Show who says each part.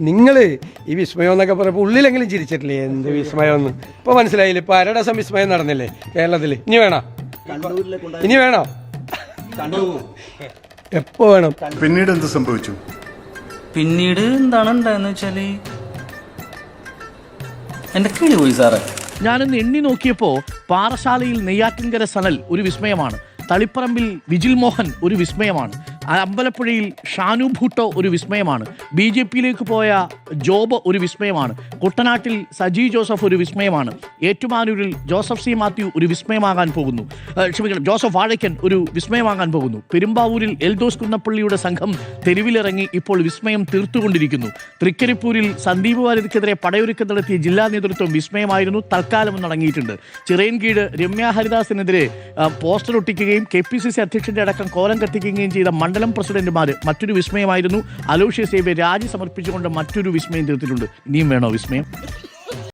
Speaker 1: നിങ്ങൾ ഈ വിസ്മയം എന്നൊക്കെ പറയുമ്പോൾ ഉള്ളിലെങ്കിലും ചിരിച്ചിട്ടില്ലേ? എന്ത് വിസ്മയം ഒന്ന് ഇപ്പോൾ മനസ്സിലായില്ലേ? ഇപ്പോൾ അരടസം വിസ്മയം നടന്നില്ലേ കേരളത്തിൽ? ഇനി വേണോ? ഇനി വേണോ? എപ്പോ വേണം?
Speaker 2: പിന്നീട് എന്ത് സംഭവിച്ചു?
Speaker 3: പിന്നീട് എന്താണ് ഉണ്ടായെന്ന് വെച്ചാല് എന്റെ കിളി പോയി സാറേ.
Speaker 4: ഞാനൊന്ന് എണ്ണി നോക്കിയപ്പോൾ പാറശാലയിൽ നെയ്യാറ്റിൻകര സനൽ ഒരു വിസ്മയമാണ്, തളിപ്പറമ്പിൽ വിജിൽ മോഹൻ ഒരു വിസ്മയമാണ്, അമ്പലപ്പുഴയിൽ ഷാനു ഭൂട്ടോ ഒരു വിസ്മയമാണ്, BJPയിലേക്ക് പോയ ജോബ് ഒരു വിസ്മയമാണ്, കുട്ടനാട്ടിൽ സജി ജോസഫ് ഒരു വിസ്മയമാണ്, ഏറ്റുമാനൂരിൽ ജോസഫ് സി മാത്യു ഒരു വിസ്മയമാകാൻ പോകുന്നു, ക്ഷമിക്കണം ജോസഫ് വാഴയ്ക്കൻ ഒരു വിസ്മയമാകാൻ പോകുന്നു, പെരുമ്പാവൂരിൽ എൽദോസ് കുന്നപ്പള്ളിയുടെ സംഘം തെരുവിലിറങ്ങി ഇപ്പോൾ വിസ്മയം തീർത്തുകൊണ്ടിരിക്കുന്നു, തൃക്കരിപ്പൂരിൽ സന്ദീപ് വാര്യർക്കെതിരെ പടയൊരുക്കം നടത്തിയ ജില്ലാ നേതൃത്വം വിസ്മയമായിരുന്നു, തൽക്കാലം നടങ്ങിയിട്ടുണ്ട്. ചിറയൻകീഴ് രമ്യ ഹരിദാസിനെതിരെ പോസ്റ്റർ ഒട്ടിക്കുകയും KPCC അധ്യക്ഷന്റെ അടക്കം കോലം കത്തിക്കുകയും ചെയ്ത മണ്ഡലം പ്രസിഡന്റുമാർ മറ്റൊരു വിസ്മയമായിരുന്നു. അലോഷ്യസ് രാജി സമർപ്പിച്ചുകൊണ്ട് മറ്റൊരു വിസ്മയം തീർത്തിട്ടുണ്ട്. ഇനിയും വേണോ വിസ്മയം?